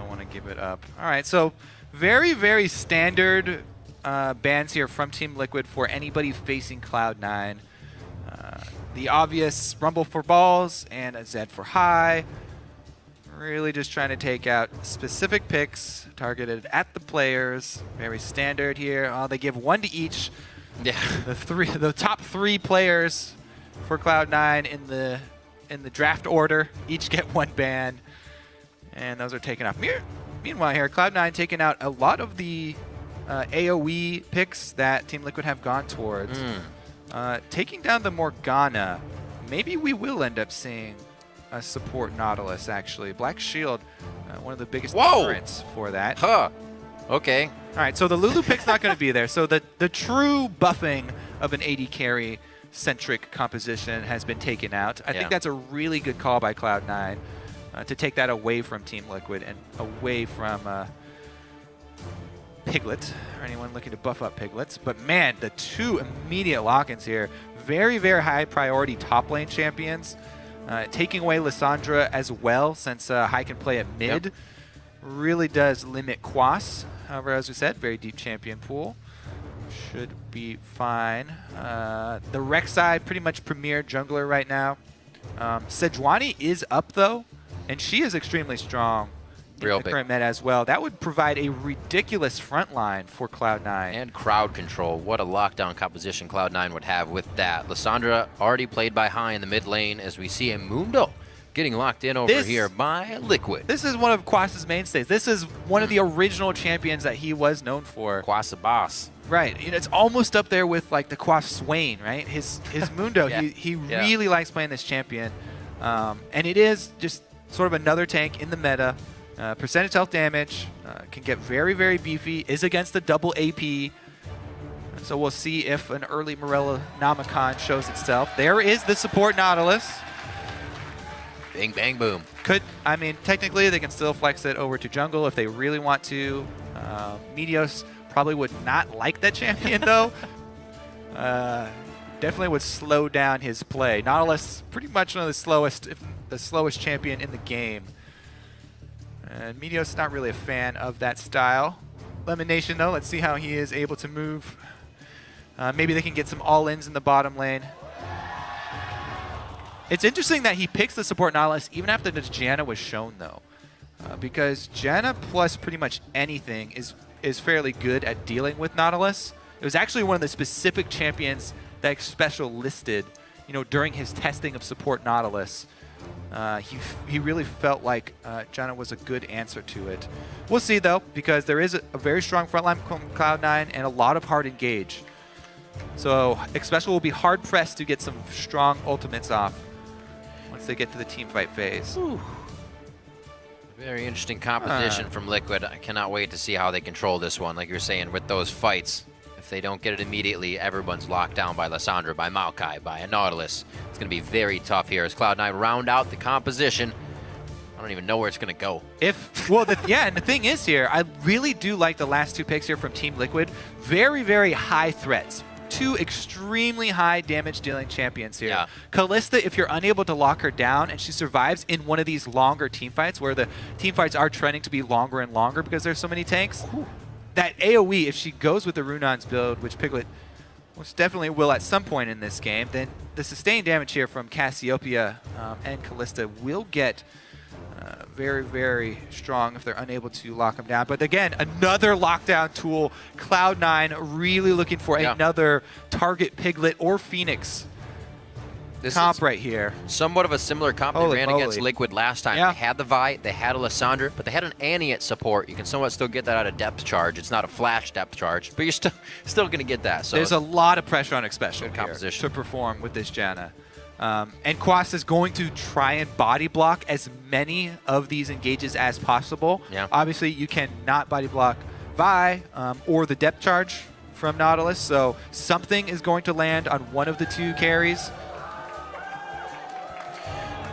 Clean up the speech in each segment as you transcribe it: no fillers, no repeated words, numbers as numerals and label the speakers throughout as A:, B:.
A: Don't want to give it up. All right, so very, very standard bans here from Team Liquid for anybody facing Cloud9. The obvious Rumble for balls and a Zed for high. Really just trying to take out specific picks targeted at the players. Very standard here. They give one to each.
B: Yeah.
A: The top 3 players for Cloud9 in the draft order each get 1 ban, and those are taken off. Meanwhile here, Cloud9 taking out a lot of the AoE picks that Team Liquid have gone towards. Taking down the Morgana. Maybe we will end up seeing a support Nautilus, actually. Black Shield, one of the biggest deterrents for that.
B: Huh. Okay.
A: All right, so the Lulu pick's not going to be there. So the true buffing of an AD carry-centric composition has been taken out. I think that's a really good call by Cloud9 to take that away from Team Liquid and away from Piglet, or anyone looking to buff up Piglets. But man, the 2 immediate lock-ins here. Very, very high priority top lane champions. Taking away Lissandra as well, since High can play at mid, really does limit Quas. However, as we said, very deep champion pool. Should be fine. The Rex side, pretty much premier jungler right now. Sejuani is up, though, and she is extremely strong in the current meta as well. That would provide a ridiculous front line for Cloud9.
B: And crowd control. What a lockdown composition Cloud9 would have with that. Lissandra already played by High in the mid lane, as we see a Mundo getting locked in over here by Liquid.
A: This is one of Quas's mainstays. This is one of the original champions that he was known for.
B: Quas a boss.
A: Right. It's almost up there with like the Quas Swain, right? His Mundo, he really likes playing this champion. And it is just sort of another tank in the meta. Percentage health damage, can get very, very beefy, is against the double AP. So we'll see if an early Morella Namicon shows itself. There is the support Nautilus.
B: Bing, bang, boom.
A: I mean, technically they can still flex it over to jungle if they really want to. Meteos probably would not like that champion though. Definitely would slow down his play. Nautilus, pretty much one of the slowest champion in the game. And Meteos is not really a fan of that style. Lemon Nation, though, let's see how he is able to move. Maybe they can get some all-ins in the bottom lane. It's interesting that he picks the support Nautilus even after the Janna was shown, though. Because Janna plus pretty much anything is fairly good at dealing with Nautilus. It was actually one of the specific champions that Special listed, during his testing of support Nautilus. He really felt like Janna was a good answer to it. We'll see, though, because there is a very strong frontline from Cloud9 and a lot of hard engage. So Special will be hard-pressed to get some strong ultimates off once they get to the teamfight phase.
B: Ooh. Very interesting composition from Liquid. I cannot wait to see how they control this one. Like you're saying, with those fights, if they don't get it immediately, everyone's locked down by Lissandra, by Maokai, by a Nautilus. It's going to be very tough here as Cloud9 round out the composition. I don't even know where it's going to go.
A: And the thing is here, I really do like the last 2 picks here from Team Liquid. Very, very high threats. 2 extremely high damage dealing champions here.
B: Yeah.
A: Kalista, if you're unable to lock her down and she survives in one of these longer teamfights where the teamfights are trending to be longer and longer because there's so many tanks, that AoE, if she goes with the Runon's build, which Piglet most definitely will at some point in this game, then the sustained damage here from Cassiopeia and Kalista will get very, very strong if they're unable to lock them down. But again, another lockdown tool. Cloud9 really looking for another target Piglet or Phoenix comp right here.
B: Somewhat of a similar comp they ran against Liquid last time. They had the Vi, they had a Lissandra, but they had an Annie at support. You can somewhat still get that out of depth charge. It's not a flash depth charge, but you're still going to get that. So
A: there's a lot of pressure on Special
B: composition
A: to perform with this Janna. And Quas is going to try and body block as many of these engages as possible. Obviously, you cannot body block Vi or the depth charge from Nautilus, so something is going to land on one of the 2 carries.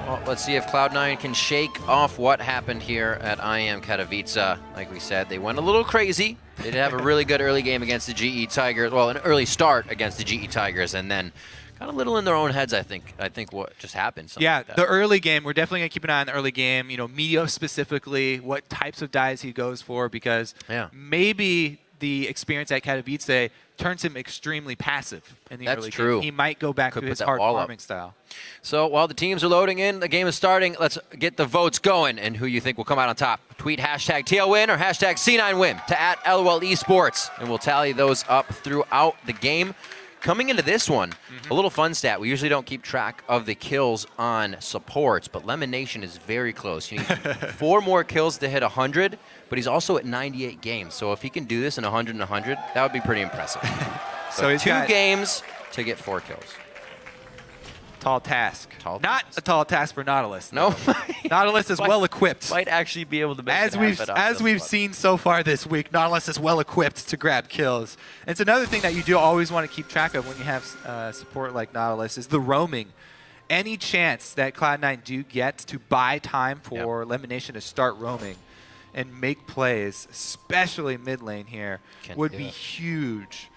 B: Well, let's see if Cloud9 can shake off what happened here at IM Katowice. Like we said, they went a little crazy. They did have a really good early game against the GE Tigers. Well, an early start against the GE Tigers, and then Got a little in their own heads, I think. I think what just happened.
A: Yeah,
B: like
A: the early game, we're definitely going to keep an eye on the early game. You know, Meteos specifically, what types of dives he goes for, because maybe the experience at Katowice turns him extremely passive in the early game. He might go back to his hard farming style.
B: So while the teams are loading in, the game is starting. Let's get the votes going and who you think will come out on top. Tweet hashtag TLWin or hashtag C9Win to @LOL Esports, and we'll tally those up throughout the game. Coming into this one, a little fun stat. We usually don't keep track of the kills on supports, but Lemonation is very close. You need 4 more kills to hit 100, but he's also at 98 games. So if he can do this in 100 and 100, that would be pretty impressive. So he's 2 games to get 4 kills.
A: Tall task. Not a tall task for Nautilus.
B: No.
A: Nautilus is well equipped.
B: Might actually be able to make
A: as we've seen so far this week, Nautilus is well equipped to grab kills. And it's another thing that you do always want to keep track of when you have support like Nautilus is the roaming. Any chance that Cloud9 do get to buy time for Lemonation to start roaming and make plays, especially mid lane here, would be huge.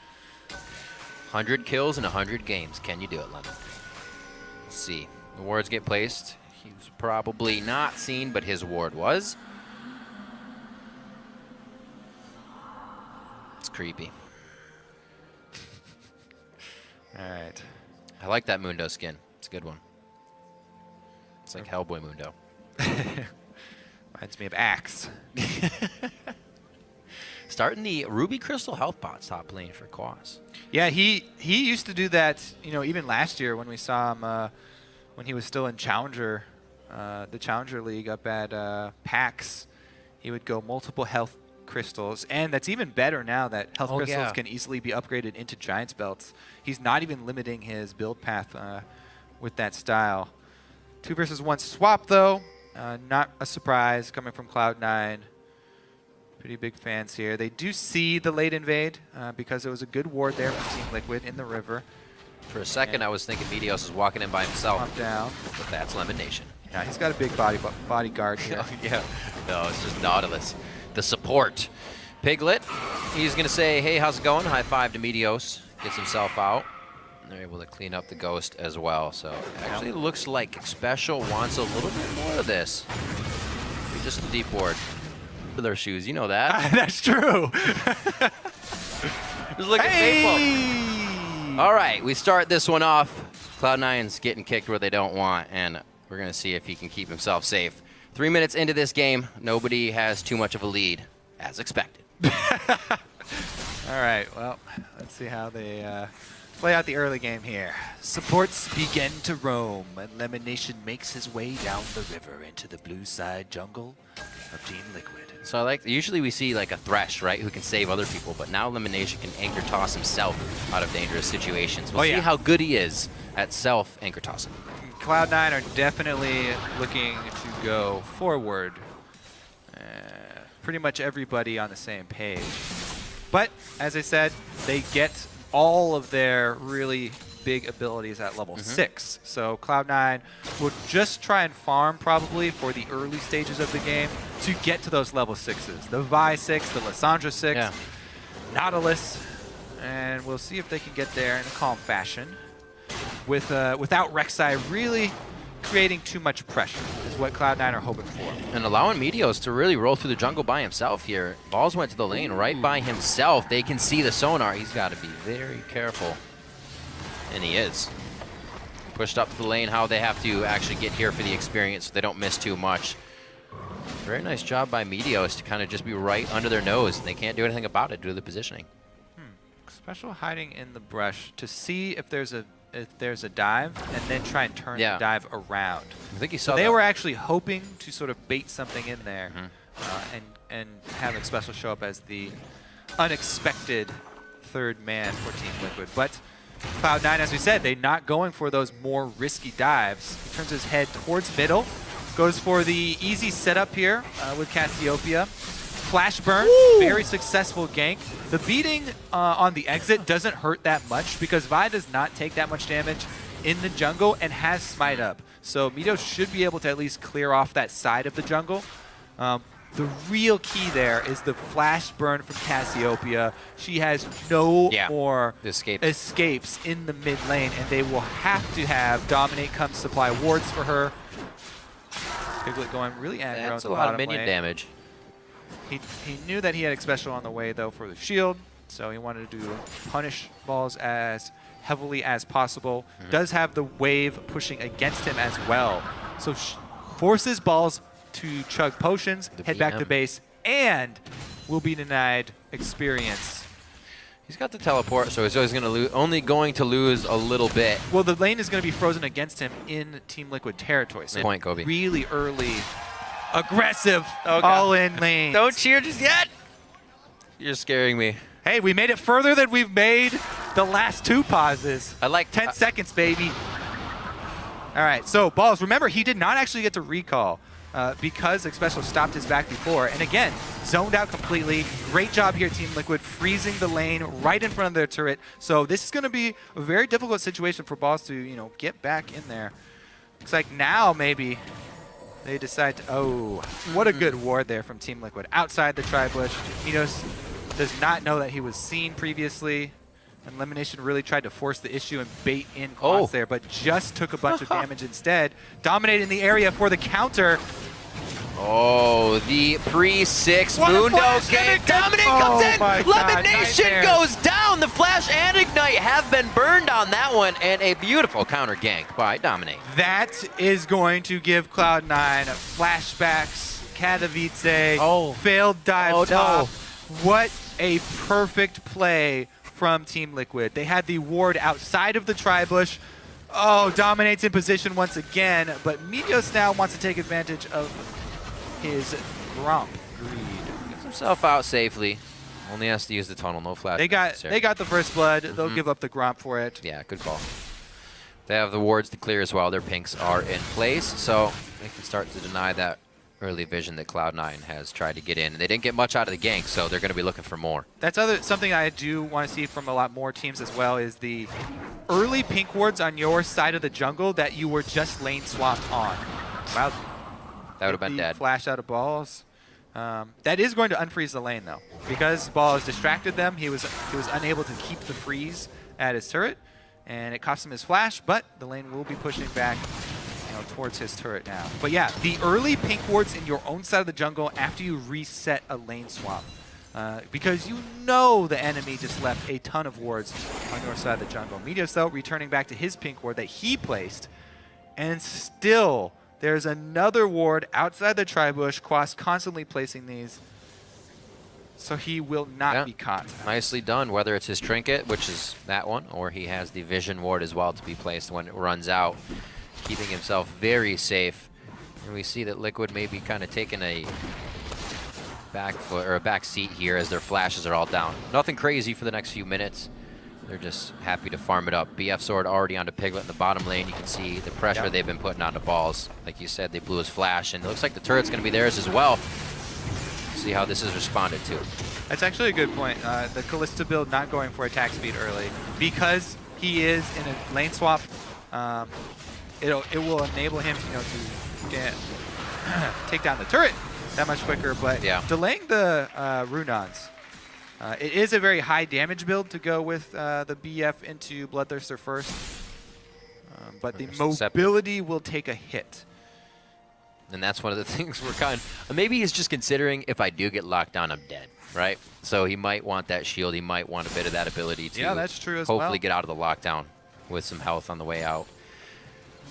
B: 100 kills in 100 games. Can you do it, Lemon? See. The wards get placed. He was probably not seen, but his ward was. It's creepy.
A: All right.
B: I like that Mundo skin. It's a good one. It's like Hellboy Mundo.
A: Reminds me of Axe.
B: Starting the Ruby Crystal health bots top lane for Quas.
A: Yeah, he used to do that, you know, even last year when we saw him when he was still in Challenger, the Challenger League up at PAX. He would go multiple health crystals, and that's even better now that health crystals can easily be upgraded into Giant's belts. He's not even limiting his build path with that style. 2 versus 1 swap though, not a surprise coming from Cloud9. Pretty big fans here. They do see the late invade because it was a good ward there from Team Liquid in the river.
B: For a second, I was thinking Meteos is walking in by himself.
A: Down.
B: But that's Lemonation.
A: Yeah, he's got a big bodyguard here.
B: No, it's just Nautilus. The support. Piglet, he's going to say, hey, how's it going? High five to Meteos. Gets himself out. And they're able to clean up the Ghost as well. So actually, it looks like Special wants a little bit more of this. Just a deep ward. For their shoes, you know that.
A: That's true.
B: Just look at Faithful. All right, we start this one off. Cloud9's getting kicked where they don't want, and we're going to see if he can keep himself safe. 3 minutes into this game, nobody has too much of a lead, as expected.
A: All right, well, let's see how they play out the early game here. Supports begin to roam, and Lemonation makes his way down the river into the blue side jungle of Team Liquid.
B: So I like, usually we see like a Thresh, right, who can save other people, but now Lemonation can anchor toss himself out of dangerous situations. We'll see how good he is at self anchor tossing.
A: Cloud9 are definitely looking to go forward. Pretty much everybody on the same page. But as I said, they get all of their really big abilities at level 6. So Cloud9 will just try and farm probably for the early stages of the game to get to those level 6s. The Vi 6, the Lissandra 6, Nautilus, and we'll see if they can get there in a calm fashion without Rek'Sai really creating too much pressure is what Cloud9 are hoping for.
B: And allowing Meteos to really roll through the jungle by himself here. Balls went to the lane right by himself. They can see the sonar. He's got to be very careful. And he is. Pushed up to the lane, how they have to actually get here for the experience so they don't miss too much. Very nice job by Meteos to kind of just be right under their nose. And they can't do anything about it due to the positioning.
A: Special hiding in the brush to see if there's a dive and then try and turn the dive around.
B: I think he saw
A: they were actually hoping to sort of bait something in there and have Special show up as the unexpected third man for Team Liquid. But Cloud9, as we said, they're not going for those more risky dives. He turns his head towards middle, goes for the easy setup here with Cassiopeia. Flash burn, very successful gank. The beating on the exit doesn't hurt that much because Vi does not take that much damage in the jungle and has smite up. So Meteos should be able to at least clear off that side of the jungle. The real key there is the flash burn from Cassiopeia. She has no more escapes in the mid lane, and they will have to have Dominate come supply wards for her. Piglet going really aggro.
B: That's a lot of minion damage.
A: He knew that he had a special on the way, though, for the shield, so he wanted to punish balls as heavily as possible. Does have the wave pushing against him as well. So forces balls to chug potions, head back to base, and will be denied experience.
B: He's got the teleport, so he's always only going to lose a little bit.
A: Well, the lane is going to be frozen against him in Team Liquid territory. So
B: point, Kobe.
A: Really early, aggressive, all-in lane.
B: Don't cheer just yet. You're scaring me.
A: Hey, we made it further than we've made the last 2 pauses.
B: I like
A: 10 seconds, baby. All right, so Balls, remember, he did not actually get to recall because Xpecial stopped his back before. And again, zoned out completely. Great job here, Team Liquid, freezing the lane right in front of their turret. So this is going to be a very difficult situation for Balls to, get back in there. Looks like now maybe they decide to, oh, what a good ward there from Team Liquid. Outside the tri-bush, Minos does not know that he was seen previously. Elimination really tried to force the issue and bait in Quants there, but just took a bunch of damage instead. Dominating the area for the counter.
B: Oh, the pre-6 Mundo game. Dominate comes in. Elimination goes down. The Flash and Ignite have been burned on that one, and a beautiful counter gank by Dominate.
A: That is going to give Cloud9 flashbacks. Katowice, failed dive top. What a perfect play from Team Liquid. They had the ward outside of the tri-bush. Oh, Dominate's in position once again, but Meteos now wants to take advantage of his Gromp greed.
B: Gets himself out safely. Only has to use the tunnel, no flash.
A: They got the first blood. They'll give up the Gromp for it.
B: Yeah, good call. They have the wards to clear as well. Their pinks are in place, so they can start to deny that early vision that Cloud9 has tried to get in. They didn't get much out of the gank, so they're going to be looking for more.
A: That's something I do want to see from a lot more teams as well, is the early pink wards on your side of the jungle that you were just lane swapped on. Wow.
B: That would have been dead.
A: Flash out of Balls. That is going to unfreeze the lane, though. Because Balls distracted them, he was unable to keep the freeze at his turret, and it cost him his flash, but the lane will be pushing back towards his turret now. But yeah, the early pink wards in your own side of the jungle after you reset a lane swap. Because the enemy just left a ton of wards on your side of the jungle. Meteos, though, returning back to his pink ward that he placed, and still there's another ward outside the tri-bush. Quas constantly placing these, so he will not be caught.
B: Nicely done, whether it's his trinket, which is that one, or he has the vision ward as well to be placed when it runs out, keeping himself very safe. And we see that Liquid may be kind of taking a back foot or a back seat here as their flashes are all down. Nothing crazy for the next few minutes. They're just happy to farm it up. BF Sword already onto Piglet in the bottom lane. You can see the pressure they've been putting onto Balls. Like you said, they blew his flash, and it looks like the turret's going to be theirs as well. See how this is responded to.
A: That's actually a good point. The Kalista build not going for attack speed early because he is in a lane swap. It will enable him, to take down the turret that much quicker. But delaying the Runons, it is a very high damage build to go with the BF into Bloodthirster first. But the mobility will take a hit.
B: And that's one of the things maybe he's just considering, if I do get locked down, I'm dead, right? So he might want that shield. He might want a bit of that ability to
A: that's true as
B: hopefully get out of the lockdown with some health on the way out.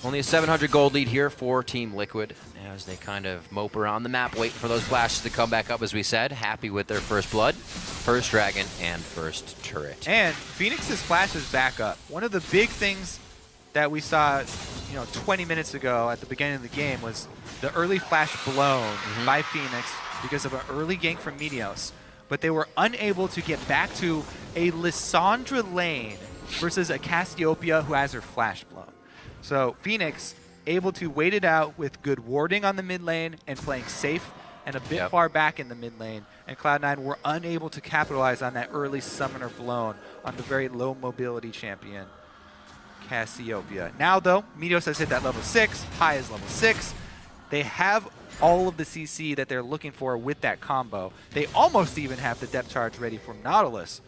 B: Only a 700 gold lead here for Team Liquid as they kind of mope around the map, waiting for those flashes to come back up, as we said. Happy with their first blood, first dragon, and first turret.
A: And Phoenix's flash is back up. One of the big things that we saw 20 minutes ago at the beginning of the game was the early flash blown by Phoenix because of an early gank from Meteos. But they were unable to get back to a Lissandra lane versus a Cassiopeia who has her flash blown. So Phoenix able to wait it out with good warding on the mid lane and playing safe and a bit far back in the mid lane. And Cloud9 were unable to capitalize on that early summoner blown on the very low mobility champion, Cassiopeia. Now, though, Meteos has hit that level 6. High is level 6. They have all of the CC that they're looking for with that combo. They almost even have the depth charge ready for Nautilus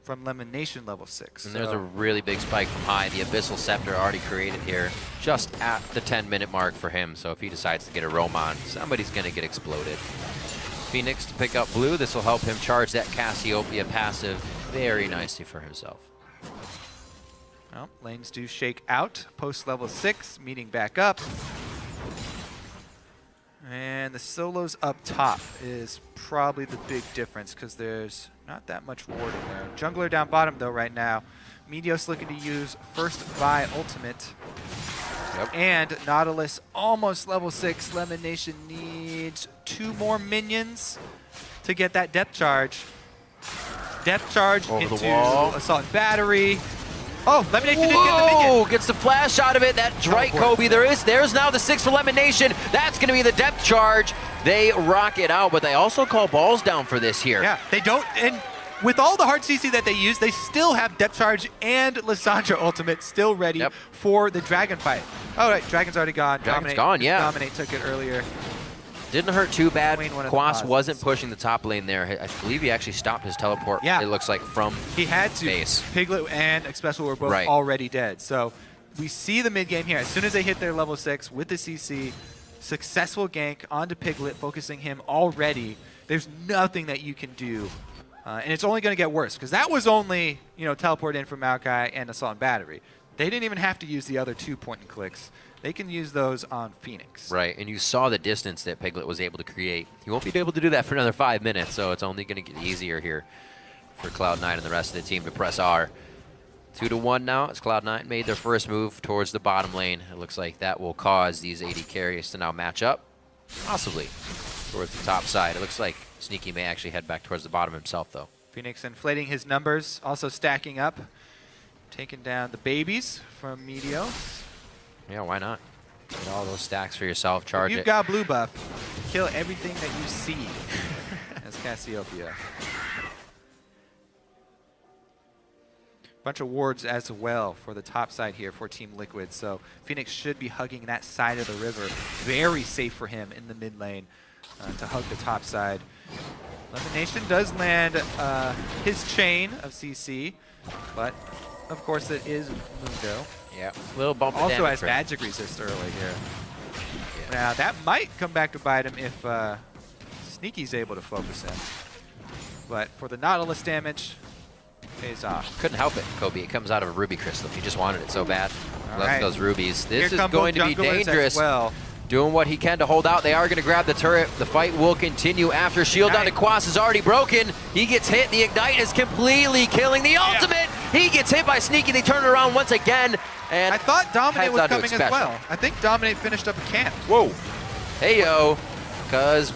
A: from Lemon Nation level 6.
B: And there's a really big spike from high. The Abyssal Scepter already created here just at the 10-minute mark for him. So if he decides to get a roam on, somebody's going to get exploded. Phoenix to pick up blue. This will help him charge that Cassiopeia passive very nicely for himself.
A: Well, lanes do shake out post level 6, meeting back up. And the solos up top is probably the big difference because there's not that much warding there. Jungler down bottom though right now. Meteos looking to use first Vi ultimate.
B: Yep.
A: And Nautilus almost level 6. Lemon Nation needs 2 more minions to get that depth charge. Depth charge
B: Over
A: into
B: the wall.
A: Assault and Battery. Oh, Lemon Nation didn't get the minion.
B: Whoa, gets the flash out of it. That's right, Kobe. There's now the 6 for Lemon Nation. That's going to be the depth charge. They rock it out, but they also call balls down for this here.
A: Yeah, they don't, and with all the hard CC that they use, they still have depth charge and Lissandra ultimate still ready for the dragon fight. Oh, right, dragon's already gone.
B: Dragon's gone, yeah.
A: Dominate took it earlier.
B: Didn't hurt too bad.
A: Quas
B: wasn't pushing the top lane there. I believe he actually stopped his teleport, it looks like, from
A: He had to.
B: base.
A: Piglet and Expresswell were both already dead. So we see the mid game here. As soon as they hit their level 6 with the CC, successful gank onto Piglet, focusing him already. There's nothing that you can do. And it's only going to get worse because that was only, teleport in from Maokai and Assault and Battery. They didn't even have to use the other 2 point and clicks. They can use those on Phoenix.
B: Right, and you saw the distance that Piglet was able to create. He won't be able to do that for another 5 minutes, so it's only going to get easier here for Cloud9 and the rest of the team to press R. 2-1 now as Cloud9 made their first move towards the bottom lane. It looks like that will cause these AD carries to now match up, possibly, towards the top side. It looks like Sneaky may actually head back towards the bottom himself, though.
A: Phoenix inflating his numbers, also stacking up, taking down the babies from Meteos.
B: Yeah, why not? Get all those stacks for yourself, charge it.
A: You've got blue buff. Kill everything that you see as Cassiopeia. Bunch of wards as well for the top side here for Team Liquid. So Phoenix should be hugging that side of the river. Very safe for him in the mid lane to hug the top side. Lemon Nation does land his chain of CC, but of course it is Mundo.
B: Yeah, little bump.
A: Also has magic resist early here. Yeah. Now that might come back to bite him if Sneaky's able to focus him. But for the Nautilus damage, pays off.
B: Couldn't help it, Kobe. It comes out of a ruby crystal. He just wanted it so bad. Love those rubies. This is going to be dangerous. Doing what he can to hold out. They are going to grab the turret. The fight will continue after. Shield down to Quas is already broken. He gets hit. The Ignite is completely killing the ultimate. He gets hit by Sneaky. They turn it around once again. And
A: I thought Dominate was coming as well. I think Dominate finished up a camp.
B: Whoa. Hey-yo. Because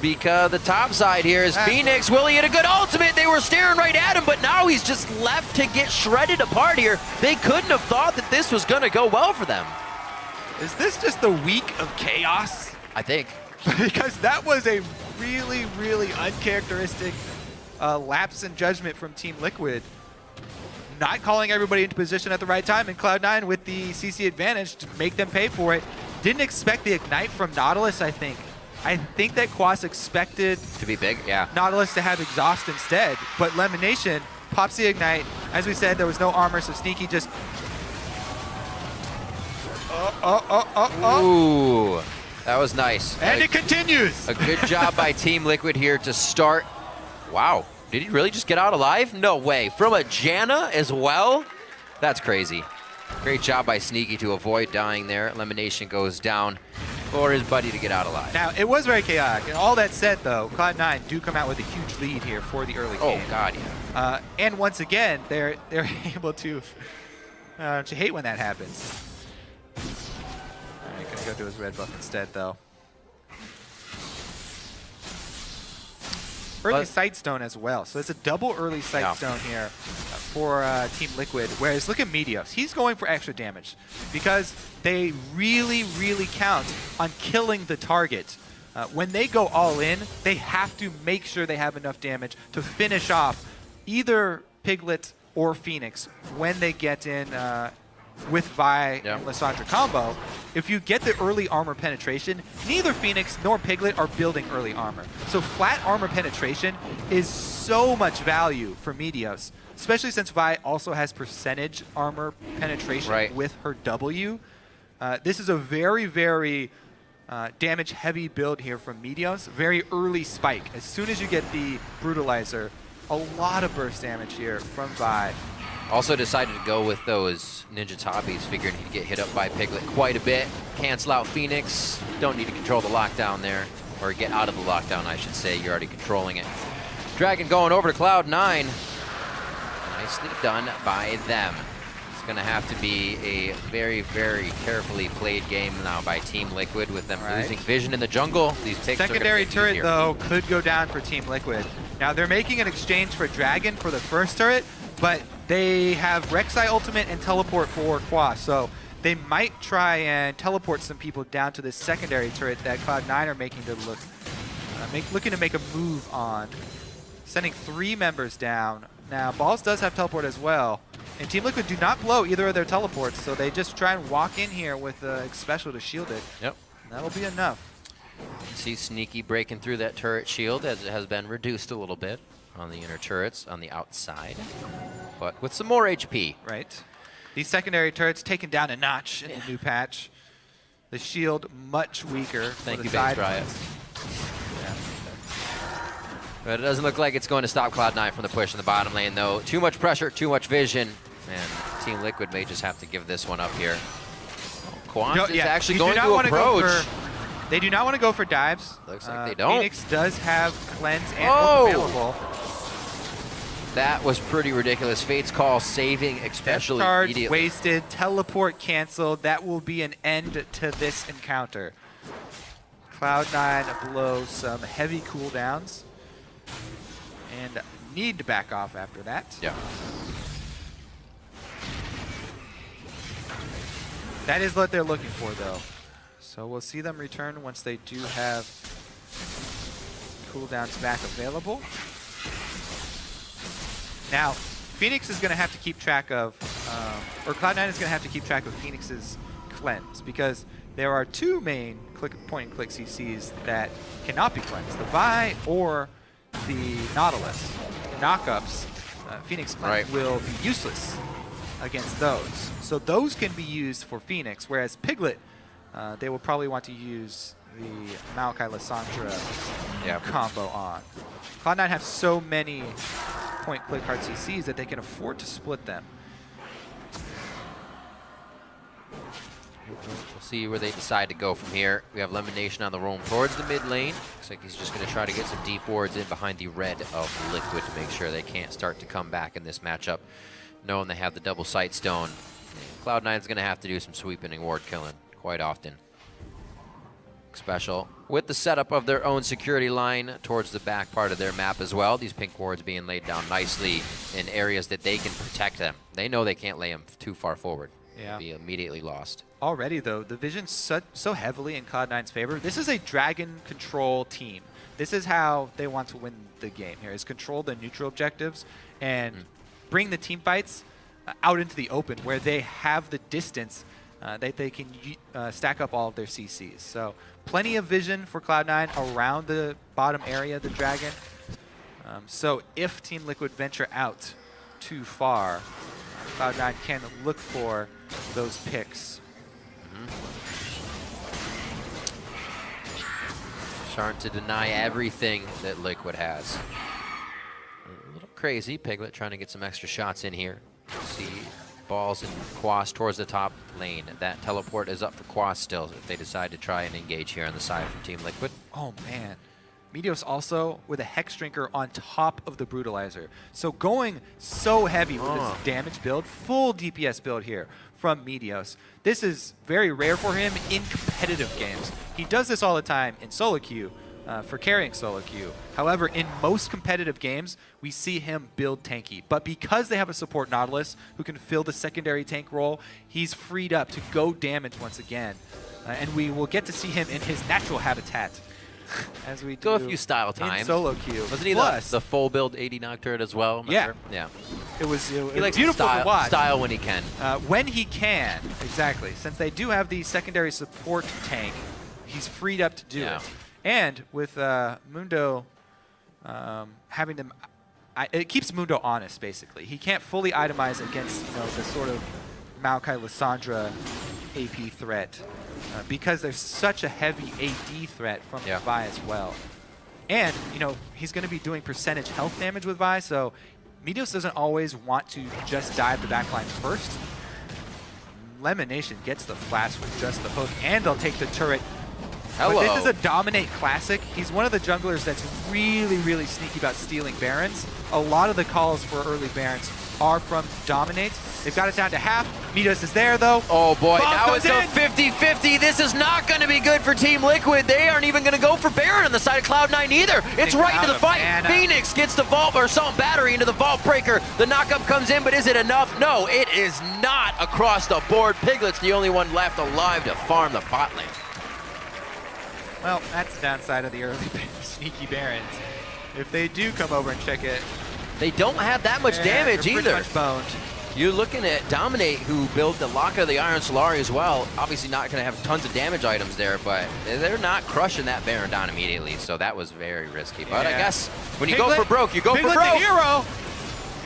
B: the top side here is Phoenix. Will he hit a good ultimate? They were staring right at him, but now he's just left to get shredded apart here. They couldn't have thought that this was going to go well for them.
A: Is this just the week of chaos?
B: I think.
A: Because that was a really, really uncharacteristic lapse in judgment from Team Liquid. Not calling everybody into position at the right time, and Cloud9 with the CC advantage to make them pay for it. Didn't expect the Ignite from Nautilus, I think. I think that Quas expected
B: to be big,
A: Nautilus to have Exhaust instead, but Lemon Nation pops the Ignite. As we said, there was no armor, so Sneaky just...
B: Ooh, that was nice.
A: And it continues.
B: A good job by Team Liquid here to start. Wow, did he really just get out alive? No way. From a Janna as well? That's crazy. Great job by Sneaky to avoid dying there. Lemon Nation goes down for his buddy to get out alive.
A: Now, it was very chaotic. And all that said, though, Cloud9 do come out with a huge lead here for the early game.
B: Oh, God, yeah.
A: And once again, they're able to... don't you hate when that happens? All right, gonna go to his red buff instead, though. Early Sightstone as well. So it's a double early Sightstone here for Team Liquid. Whereas look at Meteos. He's going for extra damage because they really, really count on killing the target. When they go all in, they have to make sure they have enough damage to finish off either Piglet or Phoenix when they get in with Vi and Lissandra combo. if you get the early armor penetration, neither Phoenix nor Piglet are building early armor. So flat armor penetration is so much value for Meteos, especially since Vi also has percentage armor penetration with her W. This is a very, very damage-heavy build here from Meteos. Very early spike. As soon as you get the Brutalizer, a lot of burst damage here from Vi.
B: Also decided to go with those Ninja Toppies, figuring he'd get hit up by Piglet quite a bit. Cancel out Phoenix. Don't need to control the lockdown there. Or get out of the lockdown, I should say. You're already controlling it. Dragon going over to Cloud9. Nicely done by them. It's going to have to be a very, very carefully played game now by Team Liquid with them losing vision in the jungle. These picks
A: secondary turret, though, could go down for Team Liquid. Now, they're making an exchange for Dragon for the first turret, but they have Rek'Sai ultimate and teleport for Qua, so they might try and teleport some people down to this secondary turret that Cloud9 are making to looking to make a move on. Sending 3 members down. Now, Balls does have teleport as well, and Team Liquid do not blow either of their teleports, so they just try and walk in here with Special to shield it.
B: Yep.
A: And that'll be enough.
B: See Sneaky breaking through that turret shield as it has been reduced a little bit on the inner turrets on the outside, but with some more HP.
A: Right. These secondary turrets taken down a notch in the new patch. The shield much weaker.
B: Thank you, Base Riot. Yeah. But it doesn't look like it's going to stop Cloud9 from the push in the bottom lane, though. Too much pressure, too much vision, and Team Liquid may just have to give this one up here. Quant is actually going to approach.
A: They do not want to go for dives.
B: Looks like they don't.
A: Phoenix does have cleanse and ult available.
B: That was pretty ridiculous. Fate's Call saving especially immediately.
A: Wasted, teleport canceled. That will be an end to this encounter. Cloud9 blows some heavy cooldowns and need to back off after that.
B: Yeah.
A: That is what they're looking for, though. So we'll see them return once they do have cooldowns back available. Now, Phoenix is going to have to keep track of, or Cloud9 is going to have to keep track of Phoenix's cleanse, because there are 2 main point-and-click CCs that cannot be cleansed, the Vi or the Nautilus. Knockups, Phoenix cleanse will be useless against those. So those can be used for Phoenix, whereas Piglet, they will probably want to use the Maokai Lissandra combo on. Cloud9 have so many point-click hard CCs that they can afford to split them.
B: We'll see where they decide to go from here. We have Lemonation on the roam towards the mid lane. Looks like he's just going to try to get some deep wards in behind the red of Liquid to make sure they can't start to come back in this matchup, knowing they have the double sight stone. Cloud9's going to have to do some sweeping and ward killing quite often. Special with the setup of their own security line towards the back part of their map as well. These pink wards being laid down nicely in areas that they can protect them. They know they can't lay them too far forward.
A: Yeah.
B: Be immediately lost.
A: Already, though, the vision's so heavily in Cloud9's favor. This is a dragon control team. This is how they want to win the game here, is control the neutral objectives and bring the team fights out into the open where they have the distance that they can stack up all of their CCs. So plenty of vision for Cloud9 around the bottom area of the dragon. So if Team Liquid venture out too far, Cloud9 can look for those picks.
B: Starting to deny everything that Liquid has. A little crazy. Piglet trying to get some extra shots in here. See Balls and Quas towards the top lane. That teleport is up for Quas still if they decide to try and engage here on the side from Team Liquid.
A: Oh, man. Meteos also with a Hex Drinker on top of the Brutalizer. So going so heavy with this damage build, full DPS build here from Meteos. This is very rare for him in competitive games. He does this all the time in solo queue for carrying solo queue. However, in most competitive games, we see him build tanky. But because they have a support Nautilus who can fill the secondary tank role, he's freed up to go damage once again. And we will get to see him in his natural habitat. As we
B: go a few style times.
A: In solo queue.
B: Wasn't he the full build 80 Nocturne as well?
A: Yeah.
B: Sure. Yeah.
A: it was
B: He likes
A: beautiful
B: style,
A: to watch.
B: style when he can.
A: When he can, exactly. Since they do have the secondary support tank, he's freed up to do it. And with Mundo having them, it keeps Mundo honest, basically. He can't fully itemize against the sort of Maokai Lissandra AP threat because there's such a heavy AD threat from Vi as well. And, he's going to be doing percentage health damage with Vi, so Meteos doesn't always want to just dive the backline first. Lemon Nation gets the flash with just the poke, and they'll take the turret.
B: Hello.
A: But this is a Dominate classic. He's one of the junglers that's really, really sneaky about stealing Barons. A lot of the calls for early Barons are from Dominate. They've got it down to half. Meteos is there, though.
B: Oh, boy.
A: Bomb
B: Now it's a
A: goes in.
B: 50-50. This is not going to be good for Team Liquid. They aren't even going to go for Baron on the side of Cloud9 either. It's right into the fight.
A: Mana.
B: Phoenix gets the Vault or Assault Battery into the Vault Breaker. The knockup comes in, but is it enough? No, it is not across the board. Piglet's the only one left alive to farm the bot lane.
A: Well, that's the downside of the early sneaky Barons. If they do come over and check it,
B: They don't have that much damage
A: they're
B: either.
A: pretty much boned.
B: You're looking at Dominate, who built the Lock of the Iron Solari as well. Obviously not going to have tons of damage items there, but they're not crushing that Baron down immediately, so that was very risky. But I guess when you go for broke, you go for broke.
A: Piglet the hero!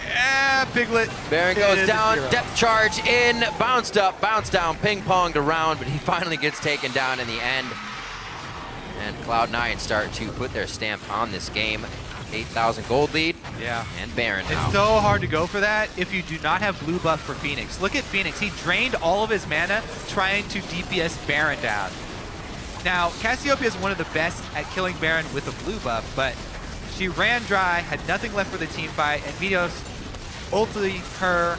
A: Yeah, Piglet.
B: Baron goes down,
A: hero.
B: depth charge in, bounced up, bounced down, ping-ponged around, but he finally gets taken down in the end. And Cloud9 start to put their stamp on this game. 8,000 gold lead.
A: Yeah.
B: And Baron now.
A: It's so hard to go for that if you do not have blue buff for Phoenix. Look at Phoenix. He drained all of his mana trying to DPS Baron down. Now, Cassiopeia is one of the best at killing Baron with a blue buff, but she ran dry, had nothing left for the team fight, and Meteos ultimately her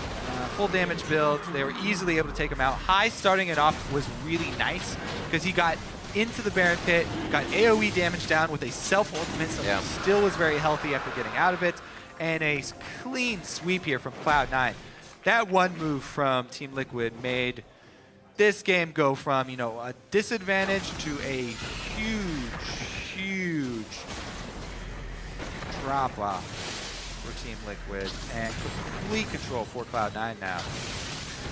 A: full damage build. They were easily able to take him out. High starting it off was really nice because he got into the Baron pit, got AoE damage down with a self-ultimate, so he still was very healthy after getting out of it, and a clean sweep here from Cloud9. That one move from Team Liquid made this game go from, a disadvantage to a huge drop-off for Team Liquid, and complete control for Cloud9 now.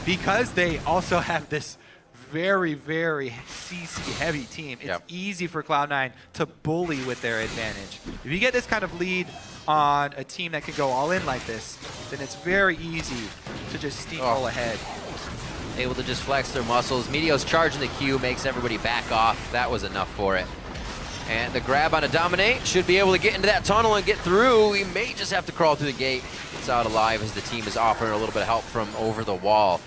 A: Because they also have this very, very CC heavy team, it's easy for Cloud9 to bully with their advantage. If you get this kind of lead on a team that can go all in like this, then it's very easy to just steamroll ahead.
B: Able to just flex their muscles. Meteos charging the Q makes everybody back off. That was enough for it. And the grab on a Dominate should be able to get into that tunnel and get through. He may just have to crawl through the gate. It's out alive as the team is offering a little bit of help from over the wall.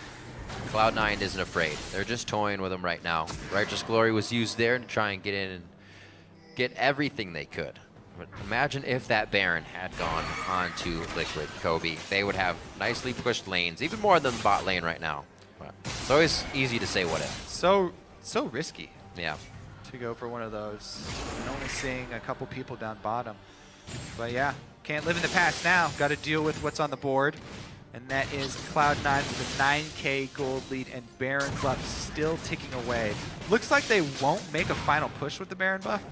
B: Cloud9 isn't afraid. They're just toying with him right now. Righteous Glory was used there to try and get in and get everything they could. But imagine if that Baron had gone onto Liquid, Kobe. They would have nicely pushed lanes, even more than the bot lane right now. But it's always easy to say what if.
A: So risky.
B: Yeah.
A: To go for one of those. And only seeing a couple people down bottom. But yeah, can't live in the past now. Got to deal with what's on the board. And that is Cloud9 with a 9K gold lead and Baron buff still ticking away. Looks like they won't make a final push with the Baron buff.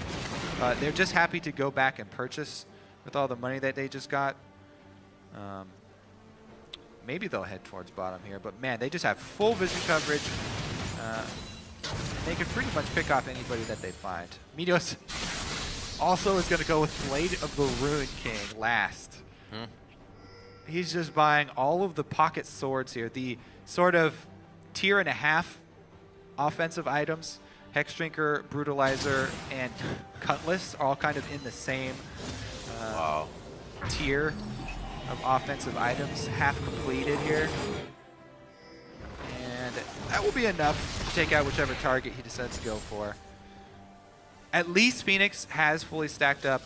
A: They're just happy to go back and purchase with all the money that they just got. Maybe they'll head towards bottom here, but man, they just have full vision coverage. They can pretty much pick off anybody that they find. Meteos also is going to go with Blade of the Ruin King last. He's just buying all of the pocket swords here. The sort of tier and a half offensive items, Hex Drinker, Brutalizer, and Cutlass are all kind of in the same tier of offensive items, half completed here. And that will be enough to take out whichever target he decides to go for. At least Phoenix has fully stacked up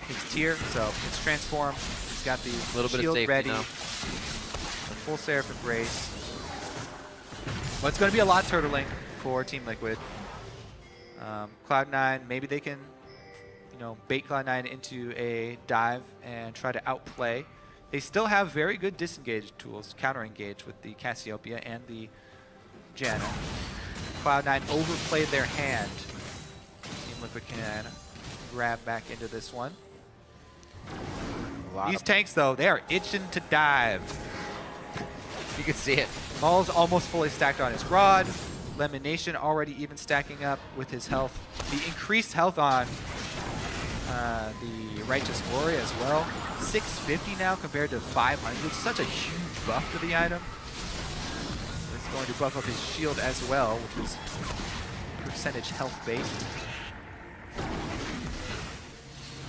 A: his tier, so it's transformed. He's got the shield ready, the full Seraph Embrace. Well, it's going to be a lot turtling for Team Liquid. Cloud9, maybe they can, bait Cloud9 into a dive and try to outplay. They still have very good disengage tools, counter-engage with the Cassiopeia and the Janna. Cloud9 overplayed their hand. Team Liquid can grab back into this one. These tanks, though, they are itching to dive.
B: You can see it.
A: Maul's almost fully stacked on his rod. Lemonation already even stacking up with his health. The increased health on the Righteous Glory as well. 650 now compared to 500. Such a huge buff to the item. It's going to buff up his shield as well, which is percentage health based.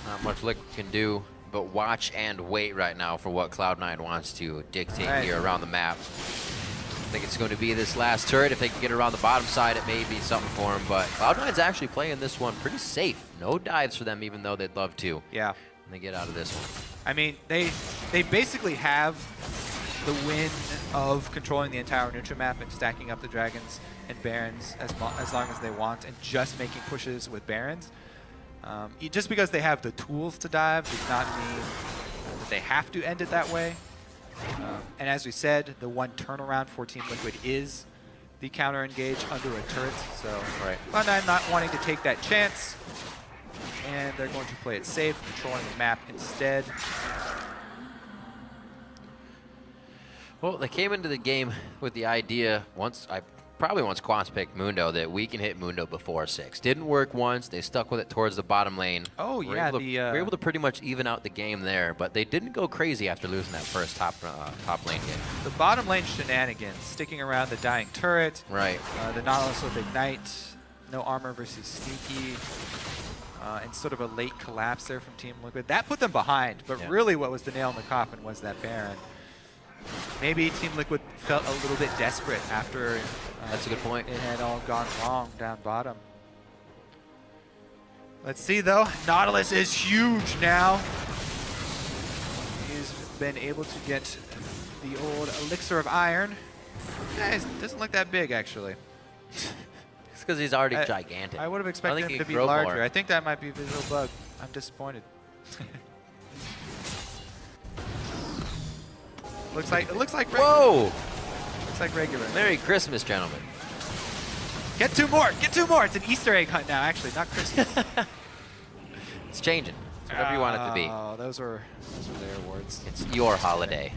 B: Not much Liquid can do, but watch and wait right now for what Cloud9 wants to dictate here around the map. I think it's going to be this last turret. If they can get around the bottom side, it may be something for him, but Cloud9's actually playing this one pretty safe. No dives for them, even though they'd love to.
A: Yeah.
B: When they get out of this one.
A: I mean, they basically have the win of controlling the entire neutral map and stacking up the dragons and barons as long as they want, and just making pushes with barons. Just because they have the tools to dive does not mean that they have to end it that way. And as we said, the one turnaround for Team Liquid is the counter engage under a turret. So Cloud9 not wanting to take that chance, and they're going to play it safe, controlling the map instead.
B: Well, they came into the game with the idea probably once Quants picked Mundo that we can hit Mundo before 6. Didn't work once. They stuck with it towards the bottom lane.
A: Oh, yeah.
B: We were able to pretty much even out the game there, but they didn't go crazy after losing that first top lane game.
A: The bottom lane shenanigans, sticking around the dying turret.
B: Right.
A: The Nautilus with Ignite, no armor versus Sneaky, and sort of a late collapse there from Team Liquid. That put them behind, but really what was the nail in the coffin was that Baron. Maybe Team Liquid felt a little bit desperate after
B: that's a good point.
A: It had all gone wrong down bottom. Let's see though. Nautilus is huge now. He's been able to get the old Elixir of Iron. Yeah, it doesn't look that big actually.
B: It's because he's already gigantic.
A: I would have expected him to be larger. I think that might be a visual bug. I'm disappointed. It looks like regular.
B: Whoa!
A: Looks like regular.
B: Merry Christmas, gentlemen.
A: Get two more! Get two more! It's an Easter egg hunt now, actually, not Christmas.
B: It's changing. It's whatever you want it to be.
A: Oh, those were their awards.
B: It's your holiday.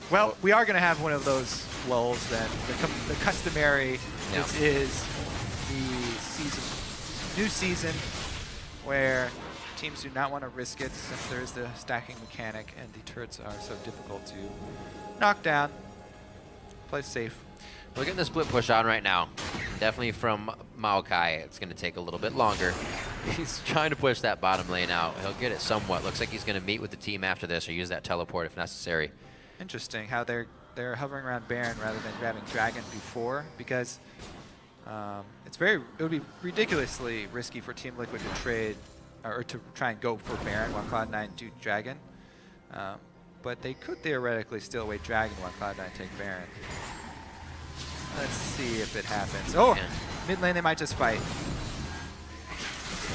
A: Well, we are going to have one of those lulls then. The customary.
B: Yeah.
A: This is the new season where teams do not want to risk it since there is the stacking mechanic and the turrets are so difficult to knock down. Play safe.
B: We're getting the split push on right now. Definitely from Maokai, it's going to take a little bit longer. He's trying to push that bottom lane out. He'll get it somewhat. Looks like he's going to meet with the team after this or use that teleport if necessary.
A: Interesting how they're hovering around Baron rather than grabbing Dragon before, because it would be ridiculously risky for Team Liquid to trade or to try and go for Baron while Cloud9 do Dragon. But they could theoretically still wait Dragon while Cloud9 take Baron. Let's see if it happens. Oh, yeah. Mid lane they might just fight.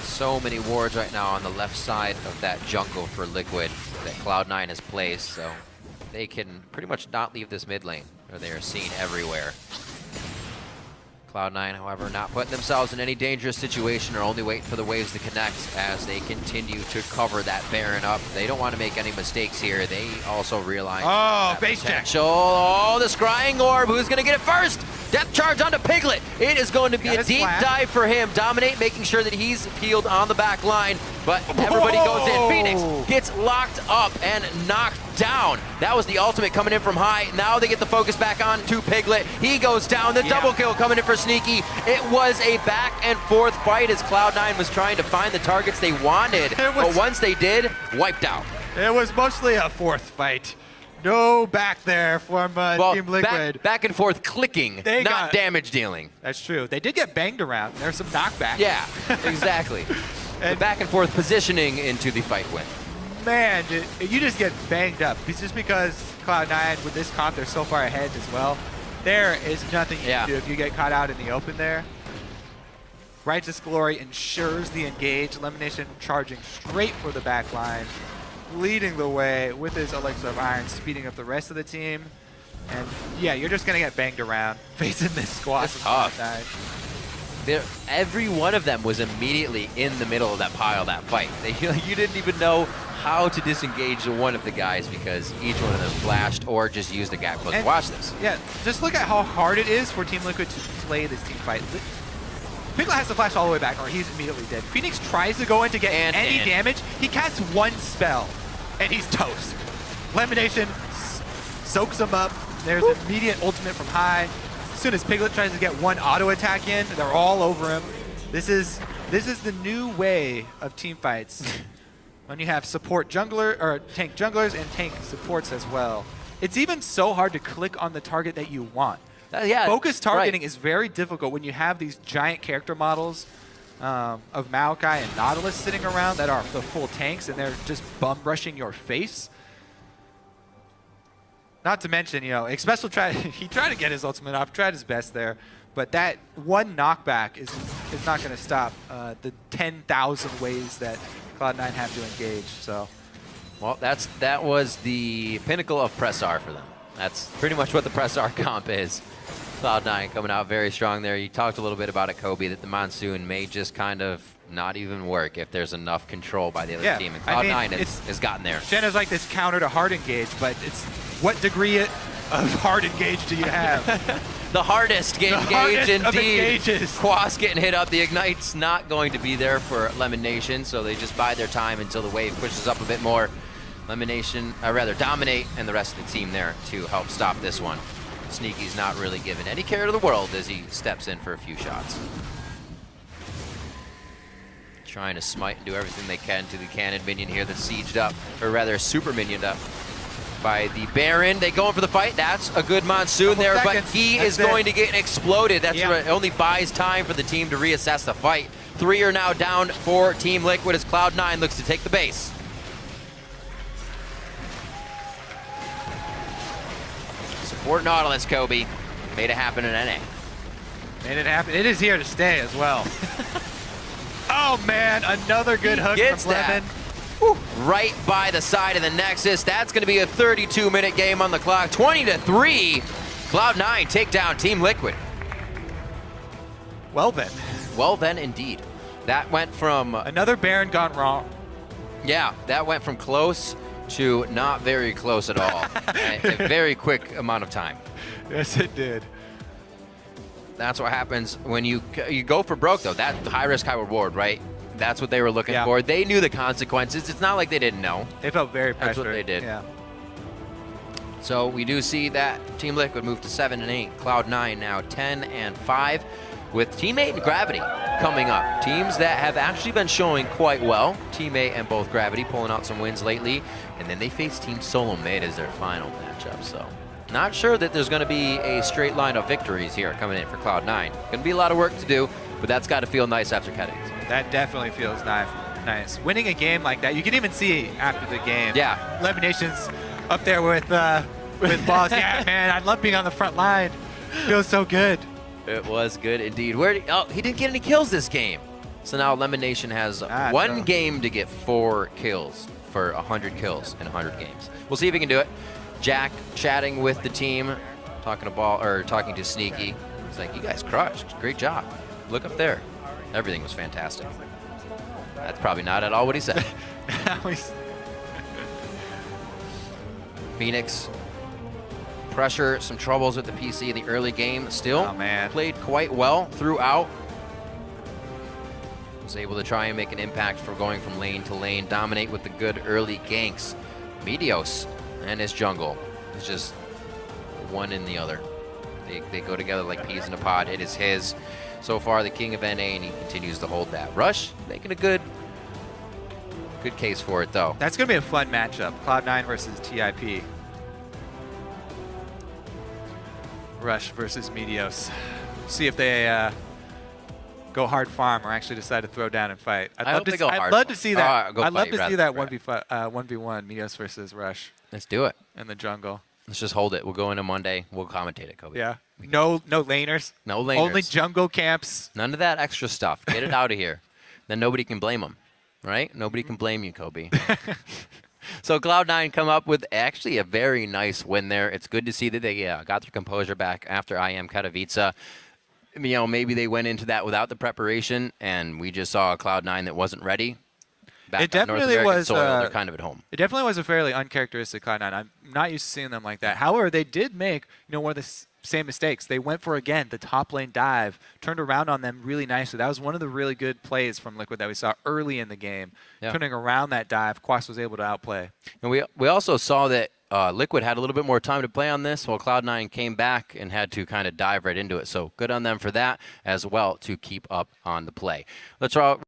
B: So many wards right now on the left side of that jungle for Liquid that Cloud9 has placed, so they can pretty much not leave this mid lane, or they are seen everywhere. Cloud9, however, not putting themselves in any dangerous situation or only waiting for the waves to connect as they continue to cover that Baron up. They don't want to make any mistakes here. They also realize
A: base check.
B: Oh, the Scrying Orb. Who's going to get it first? Death charge onto Piglet. It is going to be a deep dive for him. Dominate, making sure that he's peeled on the back line, but everybody goes in. Phoenix gets locked up and knocked down. That was the ultimate coming in from high. Now they get the focus back on to Piglet. He goes down. The double kill coming in for Sneaky. It was a back and forth fight as Cloud9 was trying to find the targets they wanted, but once they did, wiped out.
A: It was mostly a fourth fight. No back there from Team Liquid.
B: Back and forth clicking, not damage dealing.
A: That's true. They did get banged around. There's some knockback.
B: Yeah, exactly. The back and forth positioning into the fight win.
A: Man, you just get banged up. It's just because Cloud9, with this comp, they're so far ahead as well. There is nothing you can do if you get caught out in the open there. Righteous Glory ensures the engage. Elimination charging straight for the back line, leading the way with his Elixir of Iron, speeding up the rest of the team. And yeah, you're just going to get banged around facing this squad.
B: It's tough. Every one of them was immediately in the middle of that pile, that fight. You didn't even know how to disengage one of the guys because each one of them flashed or just used the gap close. Watch this.
A: Yeah, just look at how hard it is for Team Liquid to play this team fight. Piglet has to flash all the way back or he's immediately dead. Phoenix tries to go in to get any damage. He casts one spell and he's toast. Lemonation soaks him up. There's immediate ultimate from high. As soon as Piglet tries to get one auto attack in, they're all over him. This is the new way of team fights when you have support jungler or tank junglers and tank supports as well. It's even so hard to click on the target that you want. Focus targeting is very difficult when you have these giant character models of Maokai and Nautilus sitting around that are the full tanks and they're just bum brushing your face. Not to mention, you know, Expressal he tried to get his ultimate off, tried his best there, but that one knockback is not going to stop the 10,000 ways that Cloud9 have to engage. So,
B: well, that was the pinnacle of press R for them. That's pretty much what the press R comp is. Cloud9 coming out very strong there. You talked a little bit about it, Kobe, that the Monsoon may just kind of not even work if there's enough control by the other team. And Cloud9 has gotten there.
A: Shenna's like this counter to hard engage, but it's what degree of hard engage do you have?
B: The hardest engage indeed. Quas getting hit up. The Ignite's not going to be there for Lemonation, so they just bide their time until the wave pushes up a bit more. Lemonation, rather Dominate, and the rest of the team there to help stop this one. Sneaky's not really given any care to the world as he steps in for a few shots. Trying to smite and do everything they can to the cannon minion here that's sieged up, or rather super minioned up by the Baron. They go in for the fight. That's a good Monsoon there, but he is going to get exploded. That's what it only buys time for the team to reassess the fight. 3 are now down for Team Liquid as Cloud9 looks to take the base. Support Nautilus, Kobe. Made it happen in NA.
A: Made it happen. It is here to stay as well. Oh man, another good hook from Lemon.
B: Right by the side of the Nexus. That's going to be a 32-minute game on the clock. 20-3. Cloud9 take down Team Liquid.
A: Well then.
B: Well then, indeed. That went from...
A: another Baron gone wrong.
B: Yeah, that went from close to not very close at all. A very quick amount of time.
A: Yes, it did.
B: That's what happens when you go for broke, though. That high risk, high reward, right? That's what they were looking for. They knew the consequences. It's not like they didn't know.
A: They felt very pressured.
B: That's what they did.
A: Yeah.
B: So we do see that Team Liquid move to 7-8. Cloud9 now 10-5 with Teammate and Gravity coming up. Teams that have actually been showing quite well. Teammate and both Gravity pulling out some wins lately. And then they face Team Solo Mid as their final matchup. So not sure that there's going to be a straight line of victories here coming in for Cloud9. Going to be a lot of work to do, but that's got to feel nice after Kettings.
A: That definitely feels nice. Winning a game like that, you can even see after the game.
B: Yeah.
A: Elimination's up there with balls. Yeah, man, I love being on the front line. Feels so good.
B: It was good indeed. He didn't get any kills this game. So now Elimination has one game to get 4 kills for 100 kills in 100 games. We'll see if he can do it. Jack chatting with the team, talking to Sneaky. He's like, you guys crushed. Great job. Look up there. Everything was fantastic. That's probably not at all what he said. Phoenix, pressure, some troubles with the PC in the early game. Still played quite well throughout. Was able to try and make an impact for going from lane to lane. Dominate with the good early ganks. Meteos and his jungle is just one in the other. They go together like peas in a pod. It is his. So far, the king of NA, and he continues to hold that. Rush making a good case for it, though.
A: That's going to be a fun matchup. Cloud9 versus TIP. Rush versus Meteos. See if they go hard farm or actually decide to throw down and fight. I'd love to see that. I'd love to see that 1v1 Meteos versus Rush.
B: Let's do it.
A: In the jungle.
B: Let's just hold it. We'll go into Monday. We'll commentate it, Kobe.
A: Yeah. No laners.
B: No laners.
A: Only jungle camps.
B: None of that extra stuff. Get it out of here. Then nobody can blame them, right? Nobody can blame you, Kobe. So Cloud9 come up with actually a very nice win there. It's good to see that they got their composure back after IM Katowice. Maybe they went into that without the preparation, and we just saw a Cloud9 that wasn't ready. back
A: It
B: on North
A: definitely
B: American
A: was,
B: soil. They're kind of at home.
A: It definitely was a fairly uncharacteristic Cloud9. I'm not used to seeing them like that. However, they did make one of the same mistakes. They went for, again, the top lane dive, turned around on them really nicely. That was one of the really good plays from Liquid that we saw early in the game.
B: Yeah.
A: Turning around that dive, Quas was able to outplay.
B: And we also saw that Liquid had a little bit more time to play on this, while Cloud9 came back and had to kind of dive right into it. So good on them for that as well to keep up on the play. Let's